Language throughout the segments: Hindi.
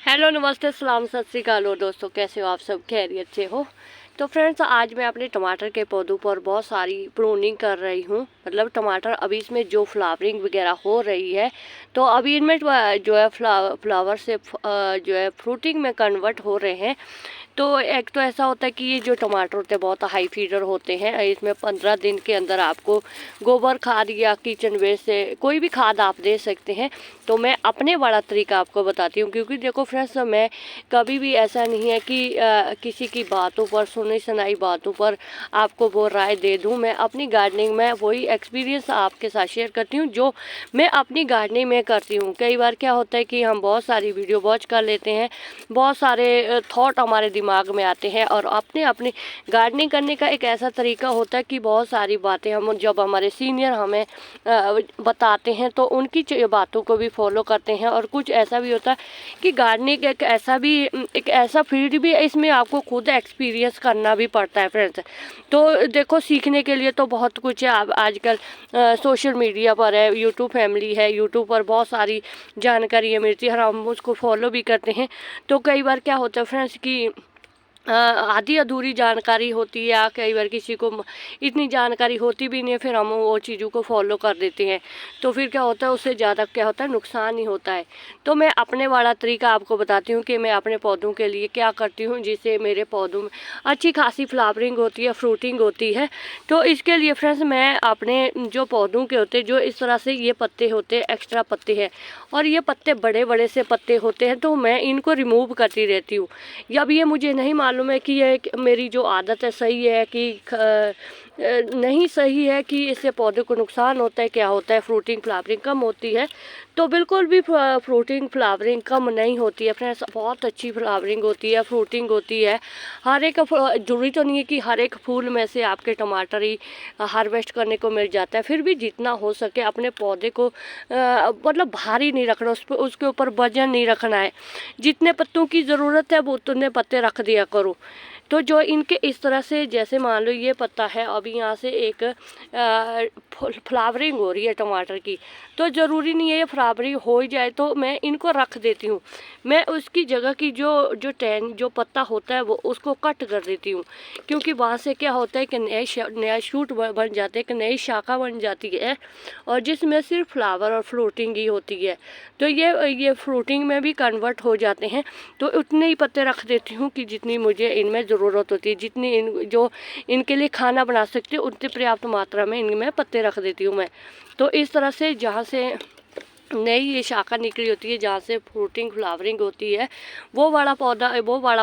हेलो, नमस्ते, सलाम, सत श्री अकाल। और दोस्तों, कैसे हो आप सब? खैरियत से हो? तो फ्रेंड्स, आज मैं अपने टमाटर के पौधों पर बहुत सारी प्रूनिंग कर रही हूँ। मतलब टमाटर अभी इसमें जो फ्लावरिंग वगैरह हो रही है, तो अभी इनमें जो है फ्लावर से जो है फ्रूटिंग में कन्वर्ट हो रहे हैं। तो एक तो ऐसा होता है कि ये जो टमाटर होते हैं बहुत हाई फीडर होते हैं। इसमें 15 दिन के अंदर आपको गोबर खाद या किचन वेस्ट से कोई भी खाद आप दे सकते हैं। तो मैं अपने वाला तरीका आपको बताती हूँ, क्योंकि देखो फ्रेंड्स, मैं कभी भी ऐसा नहीं है कि किसी की बातों पर, सुनी सुनाई बातों पर आपको वो राय दे दूँ। मैं अपनी गार्डनिंग में वही एक्सपीरियंस आपके साथ शेयर करती हूँ जो मैं अपनी गार्डनिंग में करती हूँ। कई बार क्या होता है कि हम बहुत सारी वीडियो वॉच कर लेते हैं, बहुत सारे थॉट हमारे दिमाग में आते हैं, और अपने अपनी गार्डनिंग करने का एक ऐसा तरीका होता है कि बहुत सारी बातें हम जब हमारे सीनियर हमें बताते हैं तो उनकी बातों को भी फॉलो करते हैं। और कुछ ऐसा भी होता है कि गार्डनिंग एक ऐसा फील्ड भी है, इसमें आपको खुद एक्सपीरियंस करना भी पड़ता है फ्रेंड्स। तो देखो, सीखने के लिए तो बहुत कुछ है। आप आजकल सोशल मीडिया पर है, यूट्यूब फैमिली है, यूट्यूब पर बहुत सारी जानकारियाँ मिलती है और हम उसको फॉलो भी करते हैं। तो कई बार क्या होता है फ्रेंड्स कि आधी अधूरी जानकारी होती है, या कई बार किसी को इतनी जानकारी होती भी नहीं है, फिर हम वो चीज़ों को फॉलो कर देते हैं। तो फिर क्या होता है, उससे ज़्यादा क्या होता है, नुकसान ही होता है। तो मैं अपने वाला तरीका आपको बताती हूँ कि मैं अपने पौधों के लिए क्या करती हूँ जिससे मेरे पौधों में अच्छी खासी फ्लावरिंग होती है, फ्रूटिंग होती है। तो इसके लिए फ्रेंड्स, मैं अपने जो पौधों के होते हैं, जो इस तरह से ये पत्ते होते हैं, एक्स्ट्रा पत्ते हैं, और ये पत्ते बड़े बड़े से पत्ते होते हैं, तो मैं इनको रिमूव करती रहती हूँ। अब ये मुझे नहीं मालूम है कि ये मेरी जो आदत है सही है कि नहीं सही है, कि इससे पौधे को नुकसान होता है, क्या होता है, फ्रूटिंग फ्लावरिंग कम होती है। तो बिल्कुल भी फ्रूटिंग फ्लावरिंग कम नहीं होती है फ्रेंड्स, बहुत अच्छी फ्लावरिंग होती है, फ्रूटिंग होती है। हर एक जरूरी तो नहीं है कि हर एक फूल में से आपके टमाटर ही हार्वेस्ट करने को मिल जाता है। फिर भी जितना हो सके अपने पौधे को मतलब भारी नहीं रखना, उसके ऊपर वजन नहीं रखना है। जितने पत्तों की ज़रूरत है वो उतने पत्ते रख दिया करो। तो जो इनके इस तरह से, जैसे मान लो ये पत्ता है, अभी यहाँ से एक फ्लावरिंग हो रही है टमाटर की, तो ज़रूरी नहीं है ये फ्लावरिंग हो ही जाए तो मैं इनको रख देती हूँ। मैं उसकी जगह की जो पत्ता होता है वो उसको कट कर देती हूँ, क्योंकि वहाँ से क्या होता है कि नया शूट बन जाते हैं, कि नई शाखा बन जाती है, और जिसमें सिर्फ फ्लावर और फ्रूटिंग ही होती है। तो ये फ्रूटिंग में भी कन्वर्ट हो जाते हैं। तो उतने ही पत्ते रख देती हूँ कि जितनी मुझे इनमें ज़रूरत होती है, जितनी जो इनके लिए खाना बना सकती हूँ उतनी पर्याप्त मात्रा में इनमें पत्ते रख देती हूँ मैं। तो इस तरह से जहाँ से नई ये शाखा निकली होती है, जहाँ से फ्रूटिंग फ्लावरिंग होती है, वो वाला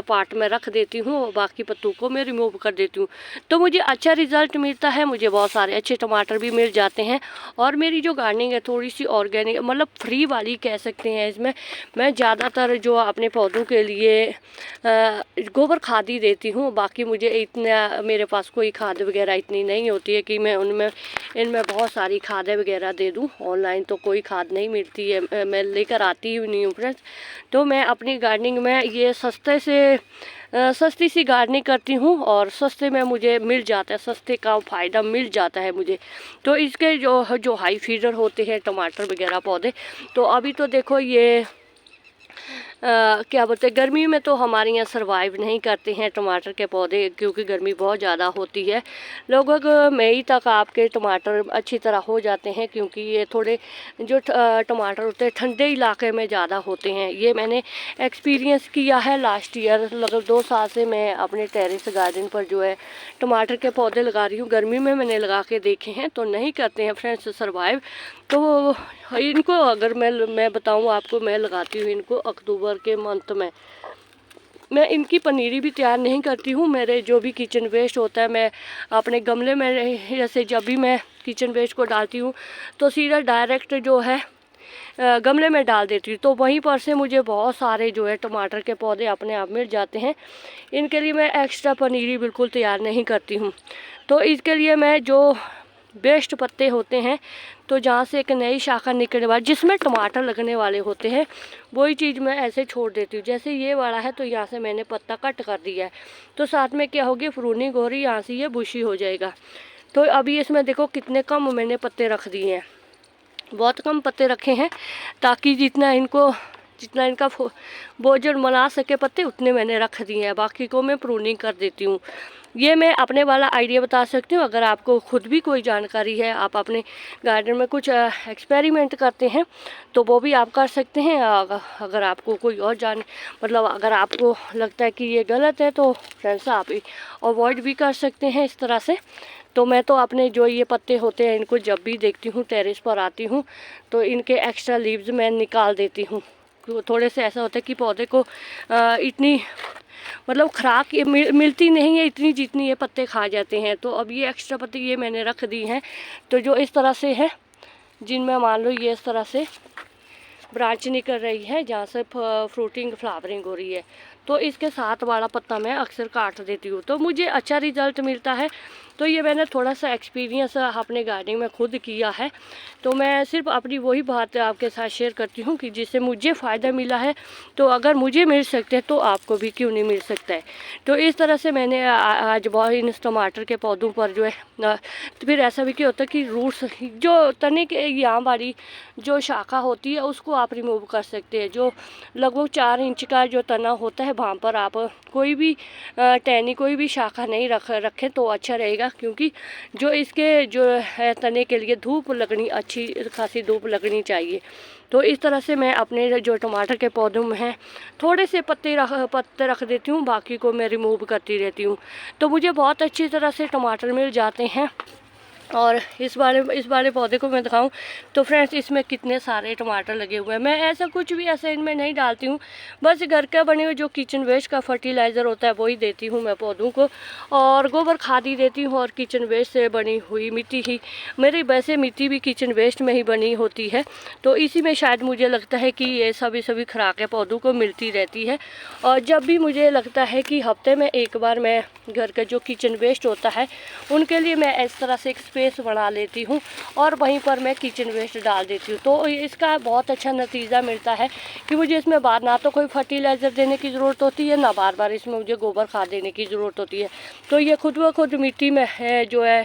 पार्ट मैं रख देती हूँ, और बाकी पत्तों को मैं रिमूव कर देती हूँ। तो मुझे अच्छा रिजल्ट मिलता है, मुझे बहुत सारे अच्छे टमाटर भी मिल जाते हैं। और मेरी जो गार्डनिंग है थोड़ी सी ऑर्गेनिक, मतलब फ्री वाली कह सकते हैं। इसमें मैं ज़्यादातर जो अपने पौधों के लिए गोबर खाद ही देती हूँ। बाकी मुझे इतना, मेरे पास कोई खाद वगैरह इतनी नहीं होती है कि मैं इनमें बहुत सारी खादें वगैरह दे दूँ। ऑनलाइन तो कोई खाद नहीं मिलती है, मैं लेकर आती ही नहीं हूँ फ्रेंड्स। तो मैं अपनी गार्डनिंग में ये सस्ती सी गार्डनिंग करती हूँ, और सस्ते में मुझे मिल जाता है, सस्ते का फ़ायदा मिल जाता है मुझे। तो इसके जो हाई फीडर होते हैं टमाटर वगैरह पौधे, तो अभी तो देखो ये क्या बोलते हैं, गर्मी में तो हमारे यहाँ सरवाइव नहीं करते हैं टमाटर के पौधे, क्योंकि गर्मी बहुत ज़्यादा होती है। लगभग मई तक आपके टमाटर अच्छी तरह हो जाते हैं, क्योंकि ये थोड़े जो टमाटर होते हैं ठंडे इलाके में ज़्यादा होते हैं। ये मैंने एक्सपीरियंस किया है लास्ट ईयर। लगभग 2 साल से मैं अपने टेरेस गार्डन पर जो है टमाटर के पौधे लगा रही हूँ। गर्मी में मैंने लगा के देखे हैं, तो नहीं करते हैं फ्रेंड्स सरवाइव। तो इनको अगर मैं बताऊँ आपको, मैं लगाती हूँ इनको अक्टूबर के मंथ में। मैं इनकी पनीरी भी तैयार नहीं करती हूँ। मेरे जो भी किचन वेस्ट होता है, मैं अपने गमले में, जैसे जब भी मैं किचन वेस्ट को डालती हूँ तो सीधा डायरेक्ट जो है गमले में डाल देती हूँ। तो वहीं पर से मुझे बहुत सारे जो है टमाटर के पौधे अपने आप मिल जाते हैं। इनके लिए मैं एक्स्ट्रा पनीरी बिल्कुल तैयार नहीं करती हूँ। तो इसके लिए मैं जो बेस्ट पत्ते होते हैं, तो जहाँ से एक नई शाखा निकलने वाली, जिसमें टमाटर लगने वाले होते हैं, वही चीज़ मैं ऐसे छोड़ देती हूँ। जैसे ये वाला है, तो यहाँ से मैंने पत्ता कट कर दिया है, तो साथ में क्या होगी, प्रूनिंग हो रही, यहाँ से ये बुशी हो जाएगा। तो अभी इसमें देखो कितने कम मैंने पत्ते रख दिए हैं, बहुत कम पत्ते रखे हैं, ताकि जितना इनको जितना इनका भोजन बना सके पत्ते उतने मैंने रख दिए हैं, बाकी को मैं प्रूनिंग कर देती हूँ। ये मैं अपने वाला आइडिया बता सकती हूँ। अगर आपको खुद भी कोई जानकारी है, आप अपने गार्डन में कुछ एक्सपेरिमेंट करते हैं तो वो भी आप कर सकते हैं। अगर आपको कोई और मतलब अगर आपको लगता है कि ये गलत है तो फ्रेंड्स आप अवॉइड भी कर सकते हैं इस तरह से। तो मैं तो अपने जो ये पत्ते होते हैं इनको जब भी देखती हूँ टेरेस पर आती हूँ तो इनके एक्स्ट्रा लीव्स मैं निकाल देती हूँ। थोड़े से ऐसा होता है कि पौधे को इतनी मतलब खुराक मिलती नहीं है इतनी जितनी ये पत्ते खा जाते हैं। तो अब ये एक्स्ट्रा पत्ते ये मैंने रख दी हैं, तो जो इस तरह से है जिनमें मान लो ये इस तरह से ब्रांच निकल रही है जहाँ से फ्रूटिंग फ्लावरिंग हो रही है, तो इसके साथ वाला पत्ता मैं अक्सर काट देती हूँ, तो मुझे अच्छा रिजल्ट मिलता है। तो ये मैंने थोड़ा सा एक्सपीरियंस अपने गार्डनिंग में खुद किया है, तो मैं सिर्फ अपनी वही बात आपके साथ शेयर करती हूँ कि जिससे मुझे फ़ायदा मिला है। तो अगर मुझे मिल सकते हैं तो आपको भी क्यों नहीं मिल सकता है। तो इस तरह से मैंने आज बहुत इन टमाटर के पौधों पर जो है तो फिर ऐसा भी क्या होता है कि रूट्स जो तने के यहाँ वाली जो शाखा होती है उसको आप रिमूव कर सकते हैं। जो लगभग 4 इंच का जो तना होता है वहाँ पर आप कोई भी टहनी कोई भी शाखा नहीं रखें तो अच्छा रहेगा, क्योंकि जो इसके जो है तने के लिए धूप लगनी, अच्छी खासी धूप लगनी चाहिए। तो इस तरह से मैं अपने जो टमाटर के पौधों में हैं थोड़े से पत्ते रख देती हूँ, बाकी को मैं रिमूव करती रहती हूँ। तो मुझे बहुत अच्छी तरह से टमाटर मिल जाते हैं। और इस वाले पौधे को मैं दिखाऊं तो फ्रेंड्स इसमें कितने सारे टमाटर लगे हुए हैं। मैं ऐसा कुछ भी ऐसे इनमें नहीं डालती हूँ, बस घर का बने हुए जो किचन वेस्ट का फर्टिलाइज़र होता है वही देती हूँ मैं पौधों को, और गोबर खाद ही देती हूँ और किचन वेस्ट से बनी हुई मिट्टी ही, मेरी वैसे मिट्टी भी किचन वेस्ट में ही बनी होती है। तो इसी में शायद मुझे लगता है कि ये सभी खुराकें पौधों को मिलती रहती है। और जब भी मुझे लगता है कि हफ्ते में एक बार मैं घर का जो किचन वेस्ट होता है उनके लिए मैं इस तरह से एक स्पेस बना लेती हूँ और वहीं पर मैं किचन वेस्ट डाल देती हूँ। तो इसका बहुत अच्छा नतीजा मिलता है कि मुझे इसमें बार ना तो कोई फर्टिलाइज़र देने की ज़रूरत होती है, ना बार बार इसमें मुझे गोबर खाद देने की ज़रूरत होती है। तो ये खुद ब खुद मिट्टी में है जो है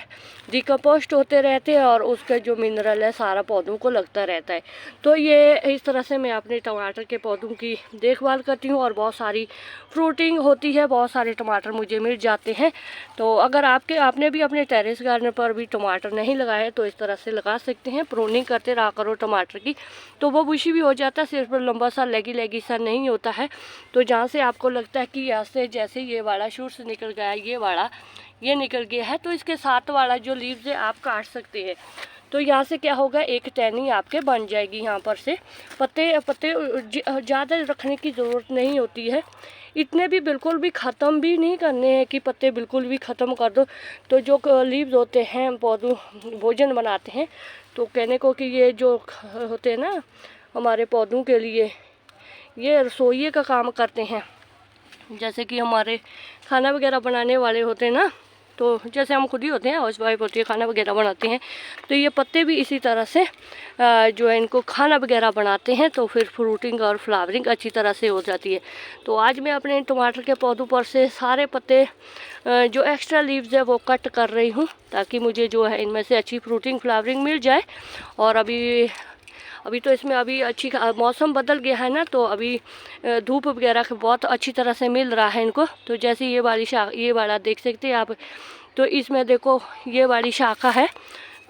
डिकम्पोस्ट होते रहते हैं और उसका जो मिनरल है सारा पौधों को लगता रहता है। तो ये इस तरह से मैं अपने टमाटर के पौधों की देखभाल करती हूँ और बहुत सारी फ्रूटिंग होती है, बहुत सारे टमाटर मुझे मिल जाते हैं। तो अगर आपने भी अपने टेरेस गार्डन पर भी टमाटर नहीं लगाए तो इस तरह से लगा सकते हैं। प्रूनिंग करते रहा करो टमाटर की, तो वो बुशी भी हो जाता है, सिर्फ लंबा सा लेगी सा नहीं होता है। तो जहाँ से आपको लगता है कि यहाँ से जैसे ये वाला शूट्स निकल गया, ये निकल गया है, तो इसके साथ वाला जो लीव्स है आप काट सकते हैं। तो यहाँ से क्या होगा, एक टहनी आपके बन जाएगी। यहाँ पर से पत्ते ज़्यादा रखने की ज़रूरत नहीं होती है, इतने भी बिल्कुल भी ख़त्म भी नहीं करने हैं कि पत्ते बिल्कुल भी ख़त्म कर दो। तो जो लीव्स होते हैं पौधों भोजन बनाते हैं, तो कहने को कि ये जो होते हैं ना हमारे पौधों के लिए, ये रसोई का काम करते हैं। जैसे कि हमारे खाना वगैरह बनाने वाले होते हैं ना, तो जैसे हम खुद ही होते हैं, हाउस वाइफ होती है, खाना वगैरह बनाते हैं, तो ये पत्ते भी इसी तरह से जो है इनको खाना वगैरह बनाते हैं, तो फिर फ्रूटिंग और फ्लावरिंग अच्छी तरह से हो जाती है। तो आज मैं अपने टमाटर के पौधों पर से सारे पत्ते जो एक्स्ट्रा लीव्स है वो कट कर रही हूँ, ताकि मुझे जो है इनमें से अच्छी फ्रूटिंग फ्लावरिंग मिल जाए। और अभी तो इसमें अभी अच्छी मौसम बदल गया है ना, तो अभी धूप वगैरह बहुत अच्छी तरह से मिल रहा है इनको। तो जैसे ये वाला देख सकते हैं आप, तो इसमें देखो ये वाली शाखा है,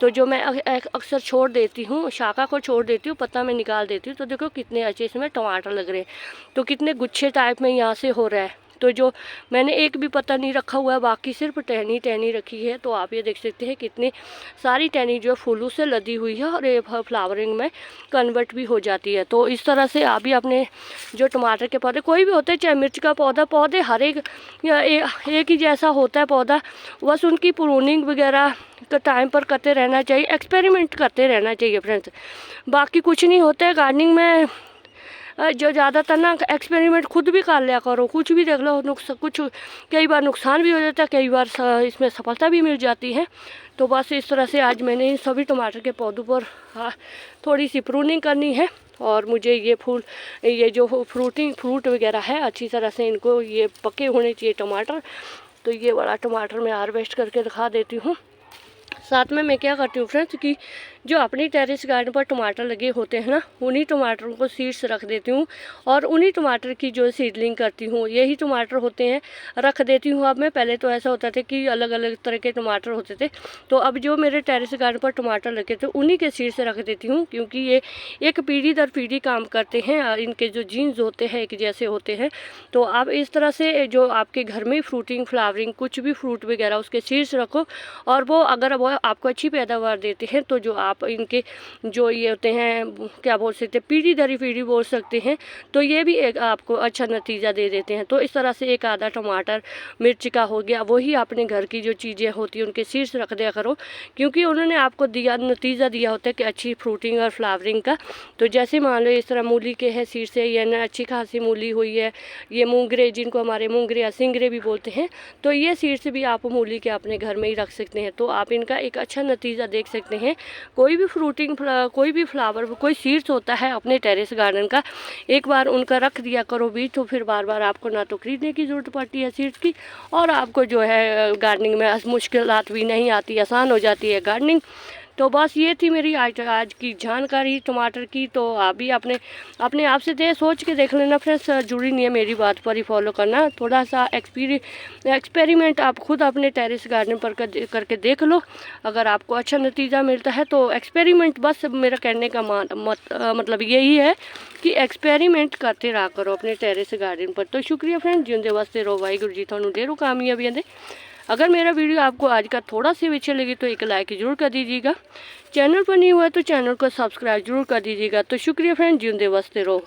तो जो मैं अक्सर छोड़ देती हूँ, शाखा को छोड़ देती हूँ, पत्ता में निकाल देती हूँ, तो देखो कितने अच्छे इसमें टमाटर लग रहे हैं, तो कितने गुच्छे टाइप में यहाँ से हो रहा है। तो जो मैंने एक भी पत्ता नहीं रखा हुआ है, बाकी सिर्फ टहनी रखी है। तो आप ये देख सकते हैं कितनी सारी टहनी जो फूलों से लदी हुई है और ये फ्लावरिंग में कन्वर्ट भी हो जाती है। तो इस तरह से आप भी अपने जो टमाटर के पौधे कोई भी होते हैं, चाहे मिर्च का पौधे हर एक ही जैसा होता है पौधा, बस उनकी प्रूनिंग वगैरह का टाइम पर करते रहना चाहिए, एक्सपेरिमेंट करते रहना चाहिए फ्रेंड्स, बाकी कुछ नहीं होता है गार्डनिंग में। जो ज़्यादातर ना एक्सपेरिमेंट खुद भी कर लिया करो, कुछ भी देख लो, कुछ कई बार नुकसान भी हो जाता है, कई बार इसमें सफलता भी मिल जाती है। तो बस इस तरह से आज मैंने इन सभी टमाटर के पौधों पर थोड़ी सी प्रूनिंग करनी है, और मुझे ये जो फ्रूट वगैरह है अच्छी तरह से इनको ये पके होने चाहिए टमाटर। तो ये वाला टमाटर मैं हार्वेस्ट करके दिखा देती हूँ। साथ में मैं क्या करती हूँ फ्रेंड्स कि जो अपनी टेरेस गार्डन पर टमाटर लगे होते हैं ना, उन्हीं टमाटरों को सीड्स रख देती हूँ और उन्हीं टमाटर की जो सीडलिंग करती हूँ। यही टमाटर होते हैं, रख देती हूँ। अब मैं पहले तो ऐसा होता था कि अलग अलग तरह के टमाटर होते थे, तो अब जो मेरे टेरेस गार्डन पर टमाटर लगे थे उन्हीं के सीड्स रख देती हूँ, क्योंकि ये एक पीढ़ी दर पीढ़ी काम करते हैं और इनके जो जीन्स होते हैं एक जैसे होते हैं। तो आप इस तरह से जो आपके घर में फ्रूटिंग फ्लावरिंग कुछ भी फ्रूट वगैरह उसके सीड्स रखो, और वो अगर वो आपको अच्छी पैदावार देते हैं तो जो आप इनके जो ये होते हैं क्या बोल सकते हैं, पीढ़ी दर पीढ़ी बोल सकते हैं, तो ये भी एक आपको अच्छा नतीजा दे देते हैं। तो इस तरह से एक आधा टमाटर मिर्च का हो गया, वही अपने घर की जो चीज़ें होती हैं उनके सीड्स रख दिया करो, क्योंकि उन्होंने आपको दिया नतीजा दिया होता है कि अच्छी फ्रूटिंग और फ्लावरिंग का। तो जैसे मान लो इस तरह मूली के है सीड्स है, ये ना अच्छी खासी मूली हुई है, ये मूंगरे जिनको हमारे मूंगरे या सिंगरे भी बोलते हैं, तो ये सीड्स भी आप मूली के अपने घर में ही रख सकते हैं। तो आप इनका एक अच्छा नतीजा देख सकते हैं। कोई भी फ्रूटिंग कोई भी फ्लावर कोई सीड्स होता है अपने टेरेस गार्डन का, एक बार उनका रख दिया करो भी, तो फिर बार बार आपको ना तो खरीदने की ज़रूरत पड़ती है सीड्स की, और आपको जो है गार्डनिंग में मुश्किलात भी नहीं आती, आसान हो जाती है गार्डनिंग। तो बस ये थी मेरी आज की जानकारी टमाटर की। तो आप भी अपने आप से सोच के देख लेना फ्रेंड्स, जुड़ी नहीं है मेरी बात पर ही फॉलो करना। थोड़ा सा एक्सपेरिमेंट आप खुद अपने टेरेस गार्डन पर करके देख लो। अगर आपको अच्छा नतीजा मिलता है तो एक्सपेरिमेंट, बस मेरा कहने का मतलब यही है कि एक्सपेरिमेंट करते रहा करो अपने टेरेस गार्डन पर। तो शुक्रिया फ्रेंड्स, जिंदे वास्ते रहो, वाहिगुरू जी थानू देरो कामयाबियां दे। अगर मेरा वीडियो आपको आज का थोड़ा सी भी अच्छा लगे तो एक लाइक जरूर कर दीजिएगा। चैनल पर नहीं हुआ तो चैनल को सब्सक्राइब जरूर कर दीजिएगा। तो शुक्रिया फ्रेंड, जिंदे वास्ते रहो।